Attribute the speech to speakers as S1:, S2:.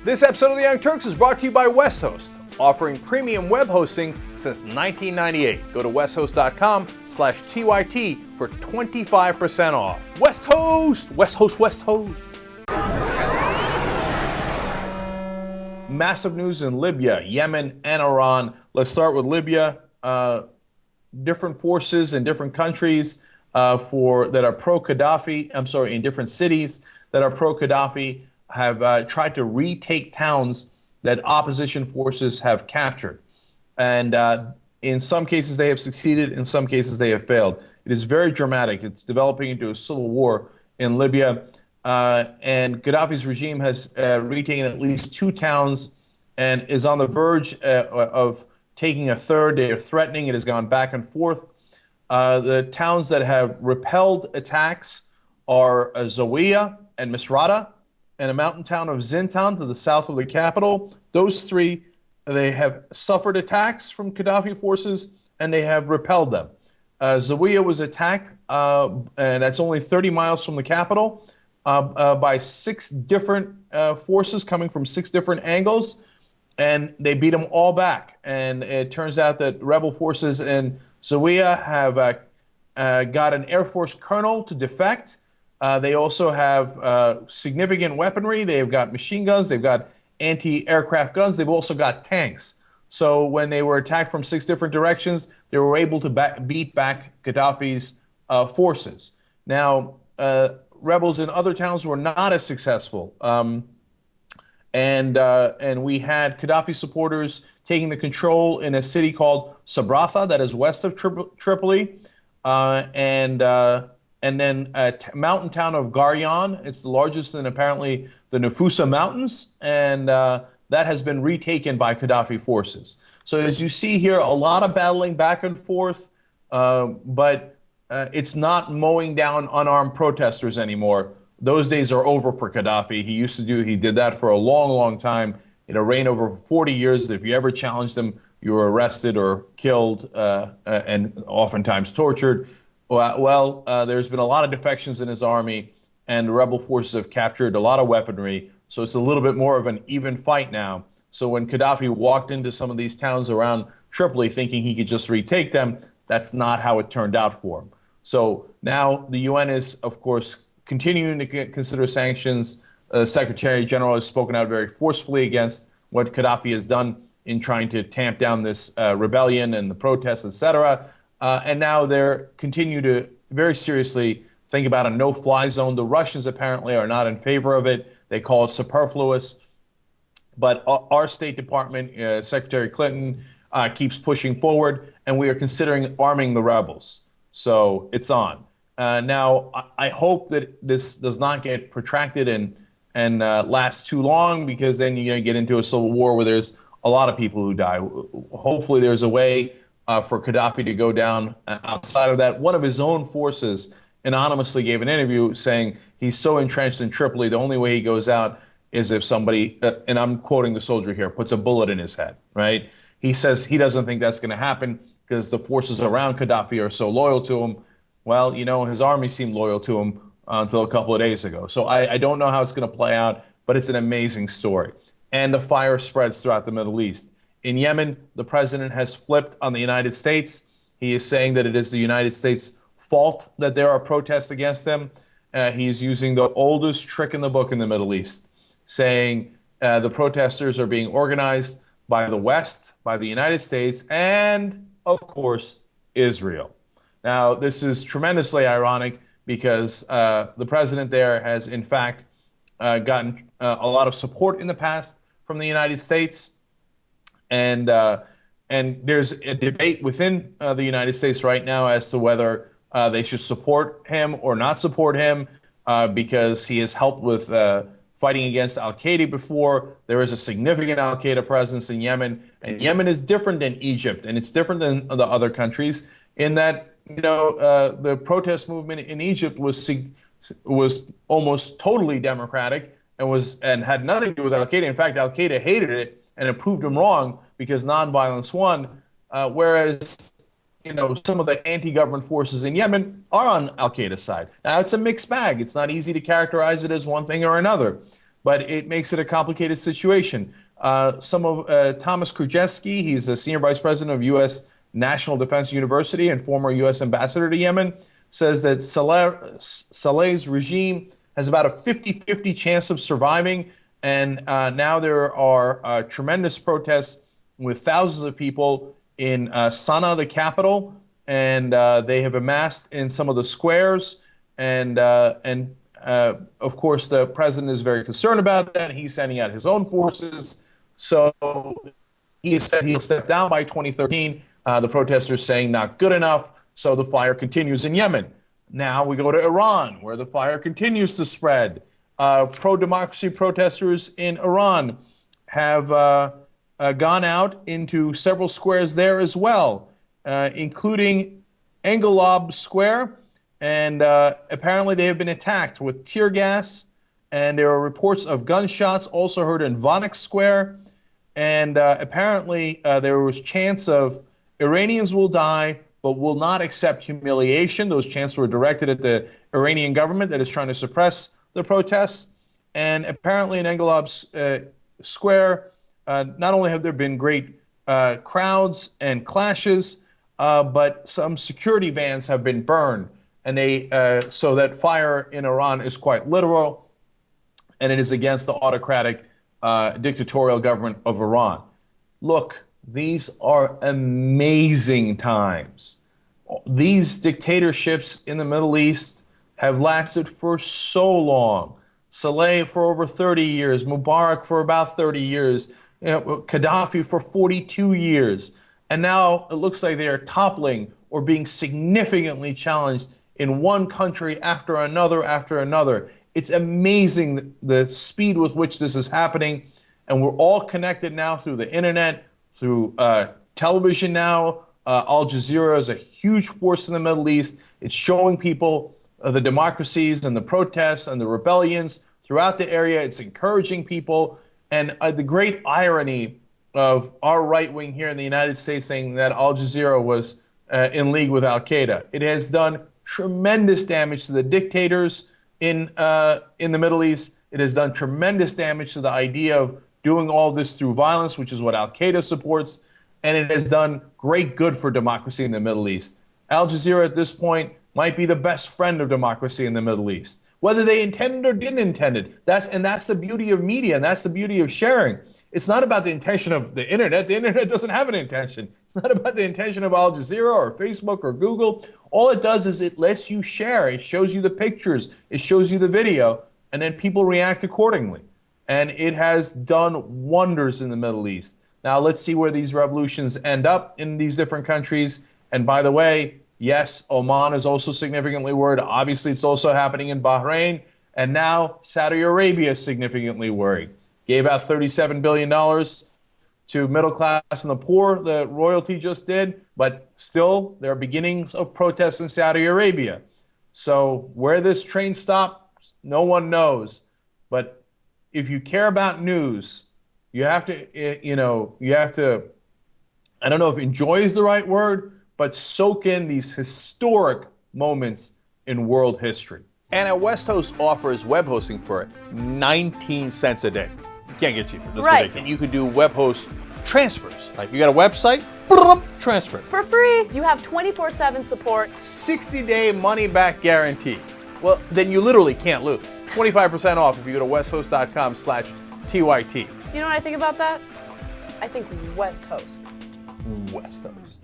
S1: This episode of the Young Turks is brought to you by WestHost, offering premium web hosting since 1998. Go to westhost.com/TYT for 25% off. WestHost! WestHost, WestHost! Massive news in Libya, Yemen, and Iran. Let's start with Libya. Different forces in different countries that are pro-Gaddafi, in different cities that are pro-Gaddafi have tried to retake towns that opposition forces have captured. And in some cases they have succeeded, in some cases they have failed. It is very dramatic. It's developing into a civil war in Libya. And Gaddafi's regime has retaken at least 2 towns and is on the verge of taking a third. They are threatening. It has gone back and forth. The towns that have repelled attacks are Zawiya and Misrata, and a mountain town of Zintan to the south of the capital. Those 3, they have suffered attacks from Gaddafi forces, and they have repelled them. Zawiya was attacked, and that's only 30 miles from the capital, by 6 different forces coming from 6 different angles, and they beat them all back. And it turns out that rebel forces in Zawiya have got an Air Force colonel to defect. They also have significant weaponry. They've got machine guns. They've got anti-aircraft guns. They've also got tanks. So when they were attacked from 6 different directions, they were able to beat back Gaddafi's forces. Now, rebels in other towns were not as successful. And we had Gaddafi supporters taking the control in a city called Sabratha, that is west of Tripoli, and then a mountain town of Garyan. It's the largest in apparently the Nafusa Mountains, and that has been retaken by Gaddafi forces. So as you see here, a lot of battling back and forth, but it's not mowing down unarmed protesters anymore. Those days are over for Gaddafi. He did that for a long, long time. In a reign over 40 years, if you ever challenged him, you were arrested or killed, and oftentimes tortured. There's been a lot of defections in his army, and the rebel forces have captured a lot of weaponry. So it's a little bit more of an even fight now. So when Gaddafi walked into some of these towns around Tripoli thinking he could just retake them, that's not how it turned out for him. So now the UN is, of course, continuing to consider sanctions. The Secretary General has spoken out very forcefully against what Gaddafi has done in trying to tamp down this rebellion and the protests, etc. And now they're continue to very seriously think about a no-fly zone. The Russians apparently are not in favor of it. They call it superfluous. But our State Department, Secretary Clinton, keeps pushing forward, and we are considering arming the rebels. So it's on. Now, I hope that this does not get protracted and last too long, because then you're going to get into a civil war where there's a lot of people who die. Hopefully there's a way for Gaddafi to go down outside of that. One of his own forces anonymously gave an interview saying he's so entrenched in Tripoli, the only way he goes out is if somebody, and I'm quoting the soldier here, puts a bullet in his head, right? He says he doesn't think that's going to happen because the forces around Gaddafi are so loyal to him. Well, his army seemed loyal to him until a couple of days ago. So I don't know how it's going to play out, but it's an amazing story. And the fire spreads throughout the Middle East. In Yemen, the president has flipped on the United States. He is saying that it is the United States' fault that there are protests against them. He is using the oldest trick in the book in the Middle East, saying the protesters are being organized by the West, by the United States, and, of course, Israel. Now, this is tremendously ironic because the president there has, in fact, gotten a lot of support in the past from the United States. And there's a debate within the United States right now as to whether they should support him or not support him because he has helped with fighting against al-Qaeda before. There is a significant al-Qaeda presence in Yemen. And Yemen is different than Egypt, and it's different than the other countries in that, the protest movement in Egypt was almost totally democratic and had nothing to do with al-Qaeda. In fact, al-Qaeda hated it and it proved them wrong because nonviolence won, whereas some of the anti-government forces in Yemen are on al-Qaeda's side. Now, it's a mixed bag. It's not easy to characterize it as one thing or another. but it makes it a complicated situation. Some of Thomas Krzyzewski, he's a senior vice president of U.S. National Defense University and former U.S. ambassador to Yemen, says that Saleh's regime has about a 50-50 chance of surviving. And now there are tremendous protests with thousands of people in Sana'a, the capital, and they have amassed in some of the squares. And of course, the president is very concerned about that. He's sending out his own forces. So he said he'll step down by 2013. The protesters saying not good enough. So the fire continues in Yemen. Now we go to Iran, where the fire continues to spread. Pro-democracy protesters in Iran have gone out into several squares there as well, including Engelab Square. And apparently they have been attacked with tear gas. And there are reports of gunshots also heard in Vanik Square. And apparently there was chants of Iranians will die, but will not accept humiliation. Those chants were directed at the Iranian government that is trying to suppress the protests. And apparently in Engelab Square, not only have there been great crowds and clashes, but some security vans have been burned. And so that fire in Iran is quite literal, and it is against the autocratic dictatorial government of Iran. Look, these are amazing times. These dictatorships in the Middle East have lasted for so long. Saleh for over 30 years, Mubarak for about 30 years, Gaddafi for 42 years. And now it looks like they are toppling or being significantly challenged in one country after another after another. It's amazing the speed with which this is happening. And we're all connected now through the internet, through television now. Al Jazeera is a huge force in the Middle East. It's showing people the democracies and the protests and the rebellions throughout the area. It's encouraging people. And the great irony of our right wing here in the United States saying that Al Jazeera was in league with Al Qaeda. It has done tremendous damage to the dictators in the Middle East. It has done tremendous damage to the idea of doing all this through violence, which is what Al Qaeda supports. And it has done great good for democracy in the Middle East. Al Jazeera at this point might be the best friend of democracy in the Middle East. Whether they intended or didn't intend it. That's the beauty of media, and that's the beauty of sharing. It's not about the intention of the internet. The internet doesn't have an intention. It's not about the intention of Al Jazeera or Facebook or Google. All it does is it lets you share. It shows you the pictures. It shows you the video, and then people react accordingly. And it has done wonders in the Middle East. Now let's see where these revolutions end up in these different countries. And by the way, yes, Oman is also significantly worried. Obviously, it's also happening in Bahrain. And now Saudi Arabia is significantly worried. Gave out $37 billion to middle class and the poor, the royalty just did. But still, there are beginnings of protests in Saudi Arabia. So where this train stops, no one knows. But if you care about news, you have to, I don't know if enjoy is the right word, but soak in these historic moments in world history. And at West Host offers web hosting for 19 cents a day. Can't get cheaper. That's
S2: right.
S1: ridiculous. You could do web host transfers. Like you got a website, transfer.
S2: For free. You have 24/7 support.
S1: 60-day money-back guarantee. Well, then you literally can't lose. 25% off if you go to westhost.com/TYT.
S2: You know what I think about that? I think West Host.
S1: West Host.